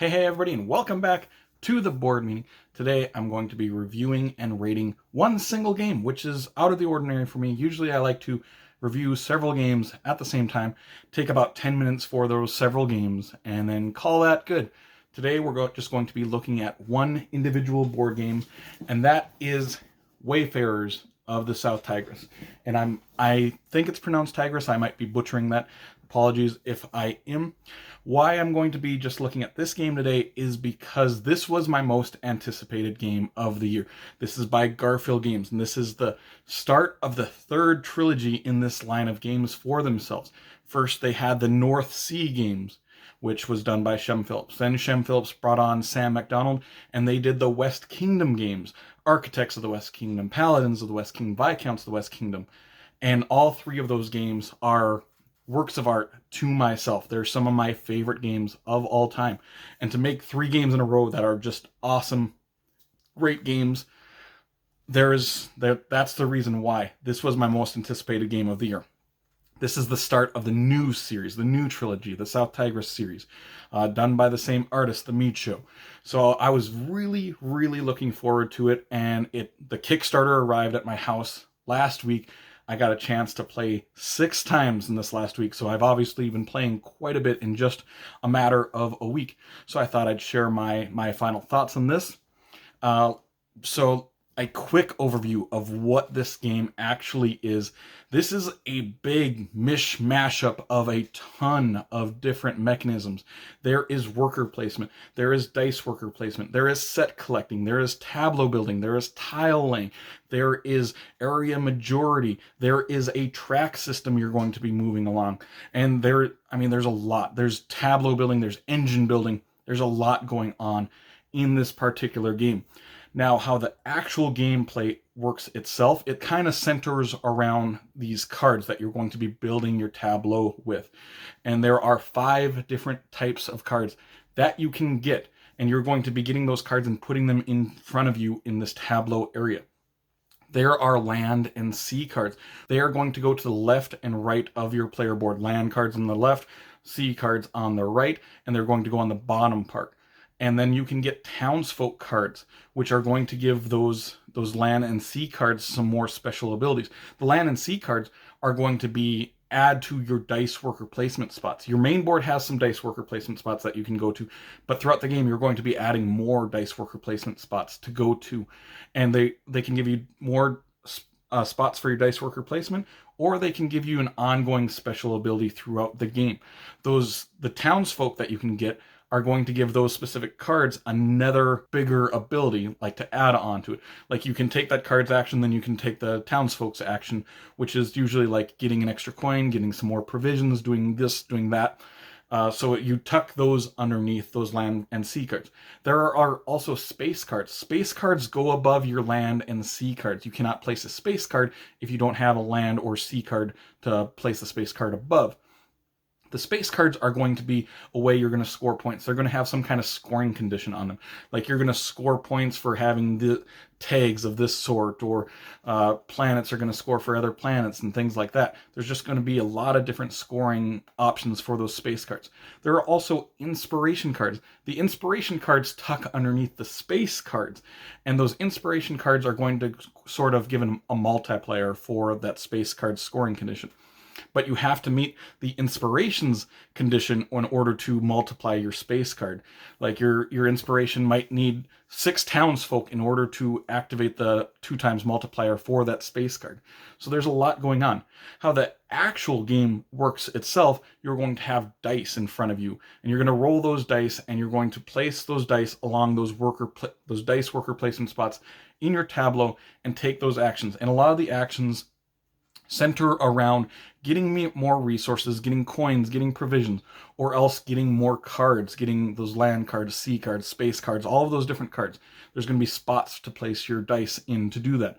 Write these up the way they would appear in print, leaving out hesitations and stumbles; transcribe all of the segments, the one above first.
Hey everybody, and welcome back to the board meeting. Today I'm going to be reviewing and rating one single game, which is out of the ordinary for me. Usually I like to review several games at the same time, take about 10 minutes for those several games, and then call that good. Today we're just going to be looking at one individual board game, and that is Wayfarers of the South Tigris. And I think it's pronounced Tigris. I might be butchering that. Apologies if I am. Why I'm going to be just looking at this game today is because this was my most anticipated game of the year. This is by Garphill Games, and this is the start of the third trilogy in this line of games for themselves. First, they had the North Sea games, which was done by Shem Phillips. Then Shem Phillips brought on Sam MacDonald, and they did the West Kingdom games. Architects of the West Kingdom, Paladins of the West Kingdom, Viscounts of the West Kingdom. And all three of those games are works of art to myself. They're some of my favorite games of all time. And to make three games in a row that are just awesome, great games, that's the reason why this was my most anticipated game of the year. This is the start of the new series, the new trilogy, the South Tigris series, done by the same artist, The Meat Show. So I was really, really looking forward to it, and the Kickstarter arrived at my house last week. I got a chance to play 6 times in this last week, so I've obviously been playing quite a bit in just a matter of a week. So I thought I'd share my final thoughts on this. So a quick overview of what this game actually is. This is a big mashup of a ton of different mechanisms. There is worker placement, there is dice worker placement, there is set collecting, there is tableau building, there is tile laying, there is area majority, there is a track system you're going to be moving along. And there's a lot. There's tableau building, there's engine building, there's a lot going on in this particular game. Now, how the actual gameplay works itself, it kind of centers around these cards that you're going to be building your tableau with. And there are 5 different types of cards that you can get. And you're going to be getting those cards and putting them in front of you in this tableau area. There are land and sea cards. They are going to go to the left and right of your player board. Land cards on the left, sea cards on the right, and they're going to go on the bottom part. And then you can get townsfolk cards, which are going to give those land and sea cards some more special abilities. The land and sea cards are going to add to your dice worker placement spots. Your main board has some dice worker placement spots that you can go to, but throughout the game you're going to be adding more dice worker placement spots to go to. And they can give you more spots for your dice worker placement, or they can give you an ongoing special ability throughout the game. The townsfolk that you can get are going to give those specific cards another bigger ability, like to add on to it. Like you can take that card's action, then you can take the townsfolk's action, which is usually like getting an extra coin, getting some more provisions, doing this, doing that. So you tuck those underneath those land and sea cards. There are also space cards. Space cards go above your land and sea cards. You cannot place a space card if you don't have a land or sea card to place a space card above. The space cards are going to be a way you're going to score points. They're going to have some kind of scoring condition on them. Like you're going to score points for having the tags of this sort, or planets are going to score for other planets and things like that. There's just going to be a lot of different scoring options for those space cards. There are also inspiration cards. The inspiration cards tuck underneath the space cards, and those inspiration cards are going to sort of give a multiplier for that space card scoring condition. But you have to meet the inspirations condition in order to multiply your space card. Like your inspiration might need 6 townsfolk in order to activate the 2 times multiplier for that space card. So there's a lot going on. How the actual game works itself, you're going to have dice in front of you, and you're going to roll those dice, and you're going to place those dice along those dice worker placement spots in your tableau and take those actions. And a lot of the actions center around getting me more resources, getting coins, getting provisions, or else getting more cards, getting those land cards, sea cards, space cards, all of those different cards. There's going to be spots to place your dice in to do that.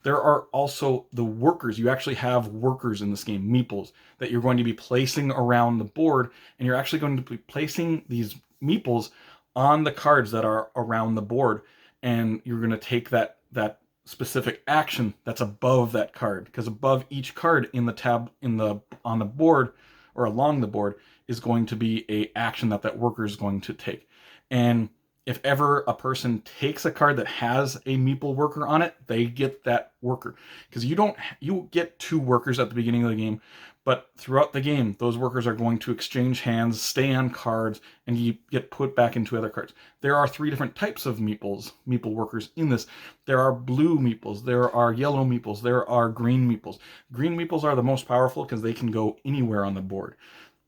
There are also the workers. You actually have workers in this game, meeples, that you're going to be placing around the board, and you're actually going to be placing these meeples on the cards that are around the board, and you're going to take that specific action that's above that card, because above each card in the tab on the board or along the board is going to be a action that worker is going to take. And if ever a person takes a card that has a meeple worker on it, they get that worker. Because you get 2 workers at the beginning of the game, but throughout the game, those workers are going to exchange hands, stay on cards, and you get put back into other cards. There are 3 different types of meeple workers in this. There are blue meeples, there are yellow meeples, there are green meeples. Green meeples are the most powerful because they can go anywhere on the board,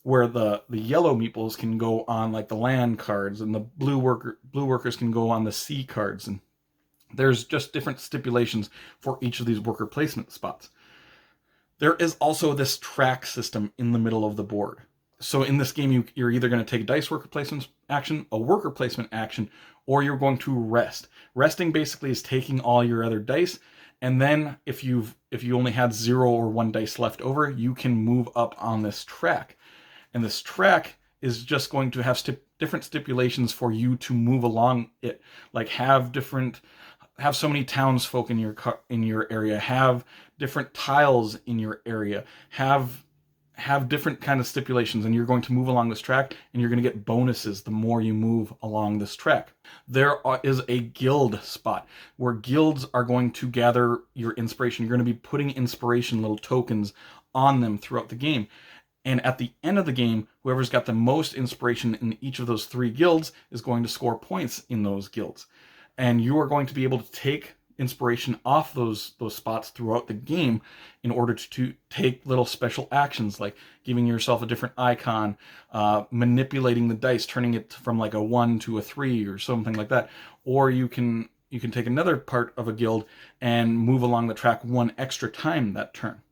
where the yellow meeples can go on like the land cards, and the blue workers can go on the sea cards. And there's just different stipulations for each of these worker placement spots. There is also this track system in the middle of the board. So in this game, you're either going to take a dice worker placement action, a worker placement action, or you're going to rest. Resting basically is taking all your other dice, and then if you only had 0 or 1 dice left over, you can move up on this track. And this track is just going to have different stipulations for you to move along it, like have so many townsfolk in your area, have different tiles in your area, have different kind of stipulations, and you're going to move along this track, and you're going to get bonuses the more you move along this track. There is a guild spot where guilds are going to gather your inspiration. You're going to be putting inspiration little tokens on them throughout the game. And at the end of the game, whoever's got the most inspiration in each of those 3 guilds is going to score points in those guilds. And you are going to be able to take inspiration off those spots throughout the game in order to take little special actions, like giving yourself a different icon, manipulating the dice, turning it from like a 1 to a 3 or something like that. Or you can take another part of a guild and move along the track 1 extra time that turn.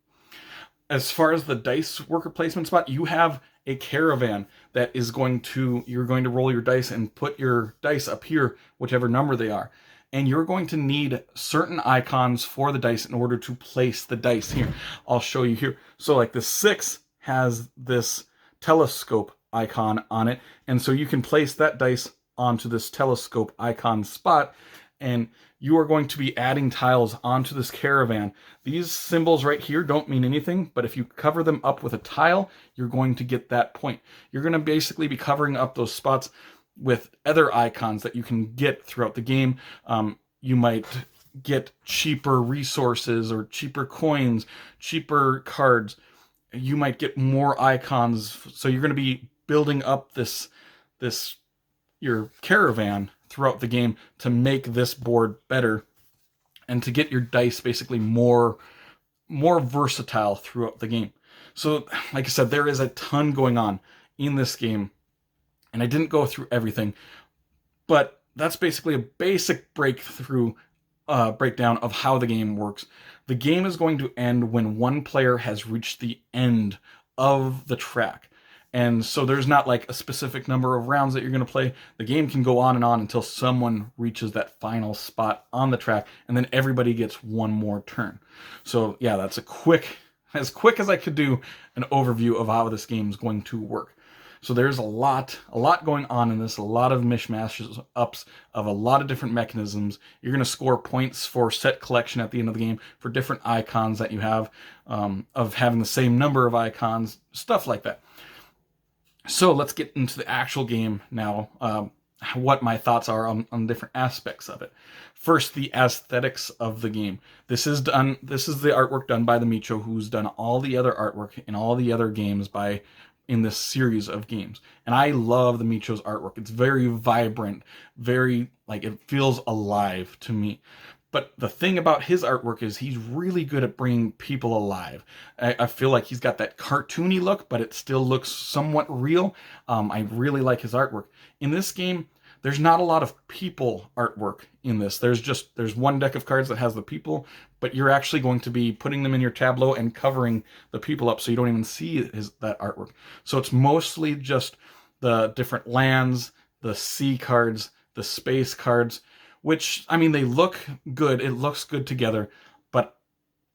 As far as the dice worker placement spot, you have a caravan that is you're going to roll your dice and put your dice up here, whichever number they are. And you're going to need certain icons for the dice in order to place the dice here. I'll show you here. So like the 6 has this telescope icon on it. And so you can place that dice onto this telescope icon spot, and you are going to be adding tiles onto this caravan. These symbols right here don't mean anything, but if you cover them up with a tile, you're going to get that point. You're going to basically be covering up those spots with other icons that you can get throughout the game. You might get cheaper resources or cheaper coins, cheaper cards. You might get more icons. So you're going to be building up your caravan throughout the game to make this board better and to get your dice basically more versatile throughout the game. So like I said, there is a ton going on in this game, and I didn't go through everything, but that's basically a basic breakdown of how the game works. The game is going to end when one player has reached the end of the track. And so there's not like a specific number of rounds that you're going to play. The game can go on and on until someone reaches that final spot on the track, and then everybody gets one more turn. So yeah, that's as quick as I could do, an overview of how this game is going to work. So there's a lot going on in this, a lot of mishmashes ups of a lot of different mechanisms. You're going to score points for set collection at the end of the game for different icons that you have, of having the same number of icons, stuff like that. So let's get into the actual game now, what my thoughts are on different aspects of it. First, the aesthetics of the game. This is the artwork done by the Micho, who's done all the other artwork in all the other games in this series of games. And I love the Micho's artwork. It's very vibrant, very, like, it feels alive to me. But the thing about his artwork is he's really good at bringing people alive. I feel like he's got that cartoony look, but it still looks somewhat real. I really like his artwork. In this game, there's not a lot of people artwork in this. There's one deck of cards that has the people, but you're actually going to be putting them in your tableau and covering the people up so you don't even see that artwork. So it's mostly just the different lands, the sea cards, the space cards, which, I mean, they look good. It looks good together, but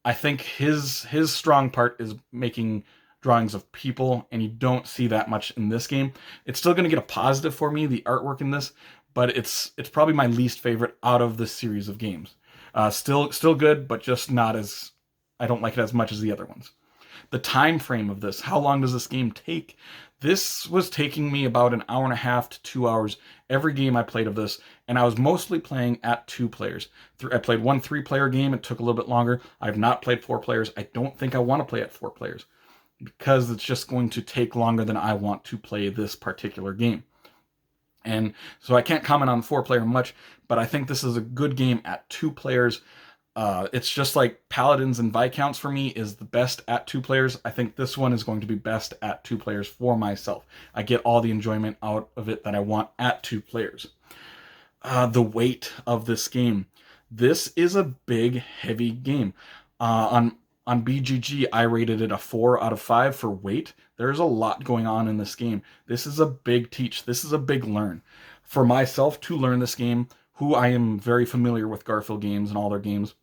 I think his strong part is making drawings of people, and you don't see that much in this game. It's still going to get a positive for me, the artwork in this, but it's probably my least favorite out of this series of games. Still good, but just not as, I don't like it as much as the other ones. The time frame of this, how long does this game take? This was taking me about an hour and a half to 2 hours every game I played of this, and I was mostly playing at 2 players. I played one 3-player game, it took a little bit longer. I've not played 4 players. I don't think I want to play at 4 players because it's just going to take longer than I want to play this particular game. And so I can't comment on 4-player much, but I think this is a good game at 2 players. It's just like Paladins and Viscounts for me is the best at 2 players. I think this one is going to be best at 2 players for myself. I get all the enjoyment out of it that I want at 2 players. The weight of this game. This is a big, heavy game. On BGG, I rated it a 4 out of 5 for weight. There's a lot going on in this game. This is a big teach. This is a big learn. For myself to learn this game, who I am very familiar with Garphill games and all their games,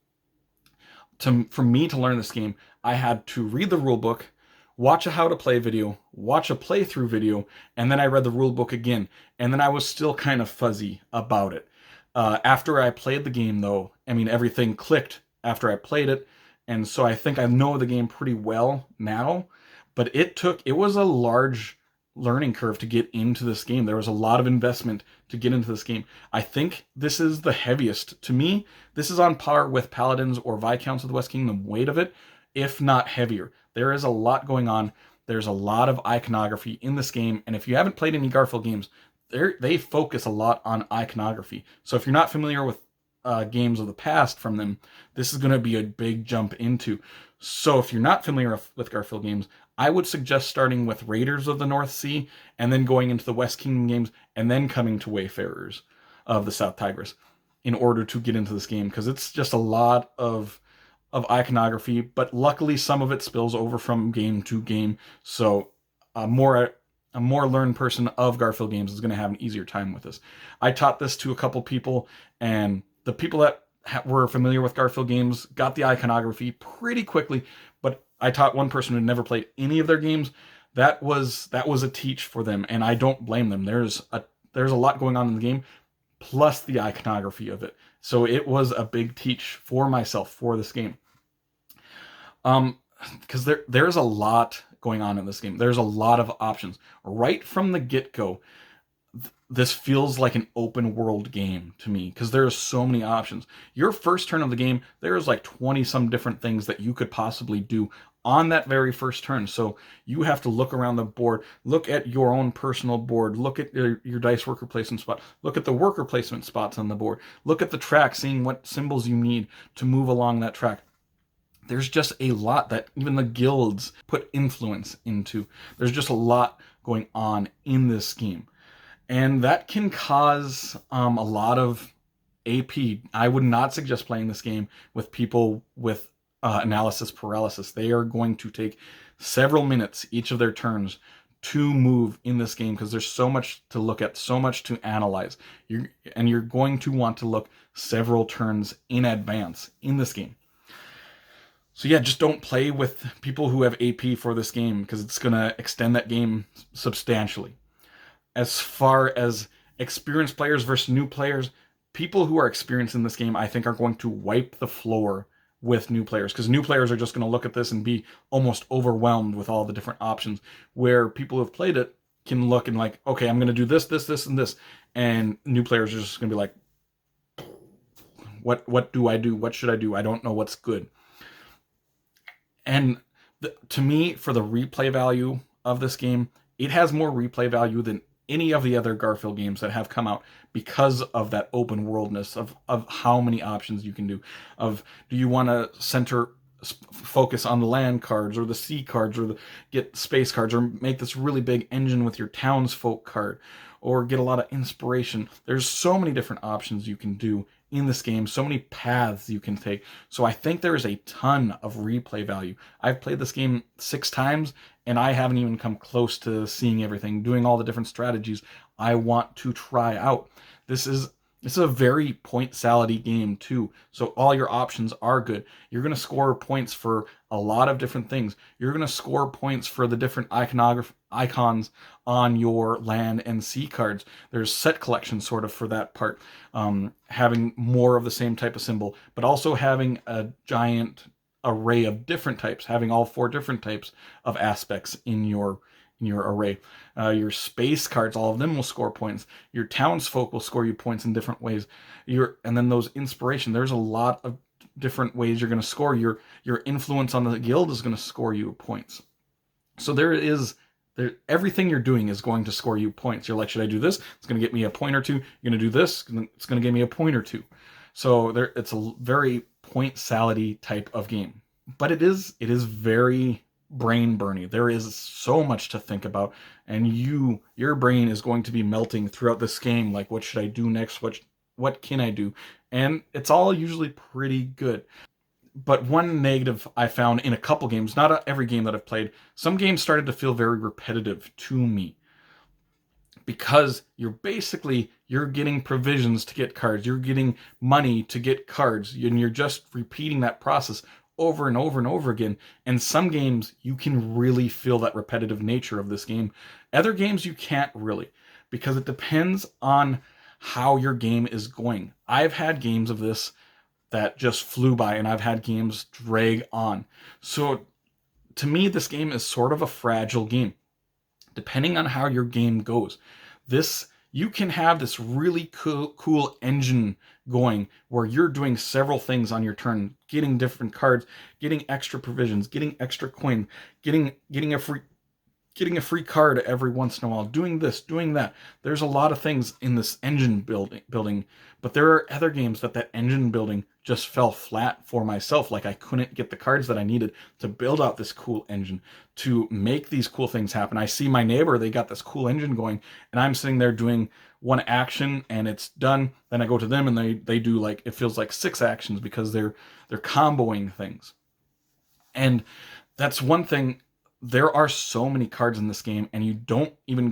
for me to learn this game, I had to read the rule book, watch a how to play video, watch a playthrough video, and then I read the rule book again. And then I was still kind of fuzzy about it. After I played the game, though, I mean, everything clicked after I played it. And so I think I know the game pretty well now, but it was a large learning curve to get into this game. There was a lot of investment to get into this game. I think this is the heaviest. To me, this is on par with Paladins or Viscounts of the West Kingdom weight of it, if not heavier. There is a lot going on. There's a lot of iconography in this game, and if you haven't played any Garphill games, they focus a lot on iconography. So if you're not familiar with games of the past from them, this is going to be a big jump into. So if you're not familiar with Garphill games, I would suggest starting with Raiders of the North Sea and then going into the West Kingdom games and then coming to Wayfarers of the South Tigris in order to get into this game, because it's just a lot of iconography, but luckily some of it spills over from game to game. So a more learned person of Garphill games is going to have an easier time with this. I taught this to a couple people, and the people that were familiar with Garphill games got the iconography pretty quickly, but I taught one person who had never played any of their games. That was a teach for them, and I don't blame them. There's a lot going on in the game, plus the iconography of it. So it was a big teach for myself for this game. Because there's a lot going on in this game. There's a lot of options. Right from the get-go, this feels like an open world game to me because there's so many options. Your first turn of the game, there's like 20 some different things that you could possibly do on that very first turn. So you have to look around the board, look at your own personal board, look at your dice worker placement spot, look at the worker placement spots on the board, look at the track, seeing what symbols you need to move along that track. There's just a lot that even the guilds put influence into. There's just a lot going on in this game. And that can cause a lot of AP. I would not suggest playing this game with people with analysis paralysis. They are going to take several minutes each of their turns to move in this game because there's so much to look at, so much to analyze. You're going to want to look several turns in advance in this game. So yeah, just don't play with people who have AP for this game because it's going to extend that game substantially. As far as experienced players versus new players, people who are experienced in this game, I think, are going to wipe the floor with new players, because new players are just going to look at this and be almost overwhelmed with all the different options, where people who have played it can look and like, okay, I'm going to do this, this, this, and this. And new players are just going to be like, what do I do? What should I do? I don't know what's good. And to me, for the replay value of this game, it has more replay value than any of the other Garphill games that have come out because of that open worldness of how many options you can do. Of, do you want to focus on the land cards or the sea cards or get space cards, or make this really big engine with your townsfolk card, or get a lot of inspiration? There's so many different options you can do in this game, so many paths you can take. So I think there is a ton of replay value. I've played this game 6 times and I haven't even come close to seeing everything, doing all the different strategies I want to try out. This is a very point salad-y game too. So all your options are good. You're going to score points for a lot of different things. You're going to score points for the different icons on your land and sea cards. There's set collection sort of for that part. Having more of the same type of symbol, but also having a giant array of different types, having all 4 different types of aspects in your array. Your space cards, all of them will score points. Your townsfolk will score you points in different ways. And then those inspiration, there's a lot of different ways you're going to score. Your influence on the guild is going to score you points. So everything you're doing is going to score you points. You're like, should I do this? It's going to get me a point or 2. You're going to do this. It's going to give me a point or 2. So it's a very point salady type of game. But it is very brain burning. There is so much to think about, and your brain is going to be melting throughout this game. Like, what should I do next? What can I do? And it's all usually pretty good. But one negative I found in a couple games, not every game that I've played, some games started to feel very repetitive to me. Because you're getting provisions to get cards, you're getting money to get cards, and you're just repeating that process over and over and over again. And some games, you can really feel that repetitive nature of this game. Other games, you can't really, because it depends on how your game is going. I've had games of this that just flew by, and I've had games drag on. So to me, this game is sort of a fragile game. Depending on how your game goes, you can have this really cool engine going where you're doing several things on your turn, getting different cards, getting extra provisions, getting extra coin, getting a free card every once in a while, doing this, doing that. There's a lot of things in this engine building, but there are other games that engine building just fell flat for myself. Like, I couldn't get the cards that I needed to build out this cool engine, to make these cool things happen. I see my neighbor, they got this cool engine going, and I'm sitting there doing one action and it's done. Then I go to them and they do, like, it feels like 6 actions because they're comboing things. And that's one thing. There are so many cards in this game, and you don't even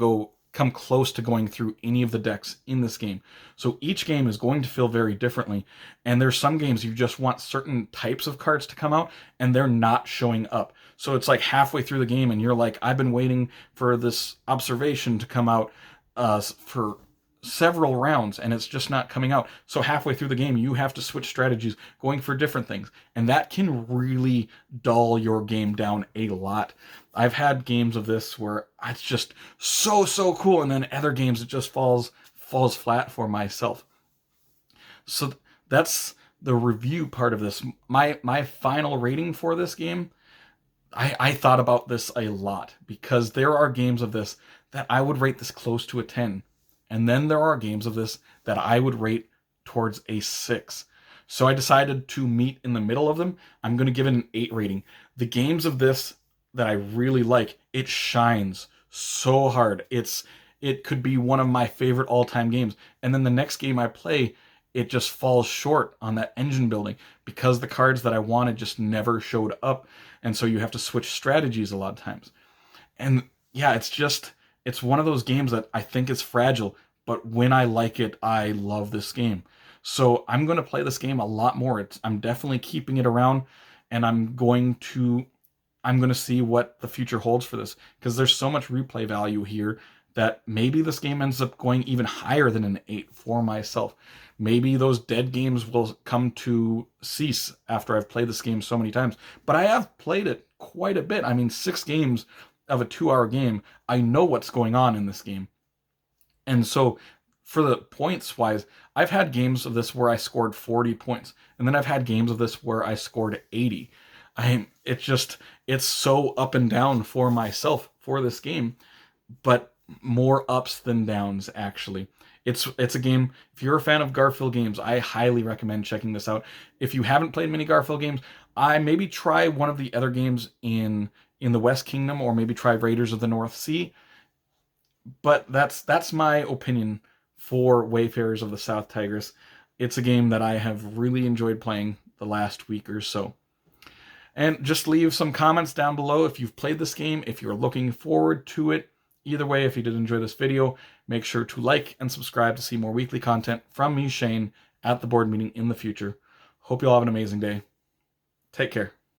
come close to going through any of the decks in this game. So each game is going to feel very differently. And there's some games you just want certain types of cards to come out, and they're not showing up. So it's like halfway through the game, and you're like, I've been waiting for this observation to come out for several rounds, and it's just not coming out. So halfway through the game, you have to switch strategies, going for different things, and that can really dull your game down a lot. I've had games of this where it's just so cool, and then other games it just falls flat for myself. So that's the review part of this. My final rating for this game, I thought about this a lot, because there are games of this that I would rate this close to a 10. And then there are games of this that I would rate towards a 6. So I decided to meet in the middle of them. I'm going to give it an 8 rating. The games of this that I really like, it shines so hard. It could be one of my favorite all-time games. And then the next game I play, it just falls short on that engine building, because the cards that I wanted just never showed up. And so you have to switch strategies a lot of times. And yeah, it's one of those games that I think is fragile, but when I like it, I love this game. So I'm going to play this game a lot more. I'm definitely keeping it around, and I'm going to see what the future holds for this, because there's so much replay value here that maybe this game ends up going even higher than an 8 for myself. Maybe those dead games will come to cease after I've played this game so many times. But I have played it quite a bit. I mean, 6 games of a 2-hour game, I know what's going on in this game. And so for the points wise, I've had games of this where I scored 40 points, and then I've had games of this where I scored 80. It's so up and down for myself for this game, but more ups than downs, actually. It's a game, if you're a fan of Garphill games, I highly recommend checking this out. If you haven't played many Garphill games, I maybe try one of the other games in the West Kingdom, or maybe try Raiders of the North Sea. But that's my opinion for Wayfarers of the South Tigris. It's a game that I have really enjoyed playing the last week or so. And just leave some comments down below if you've played this game, if you're looking forward to it. Either way, if you did enjoy this video, make sure to like and subscribe to see more weekly content from me, Shane, at the board meeting in the future. Hope you all have an amazing day. Take care.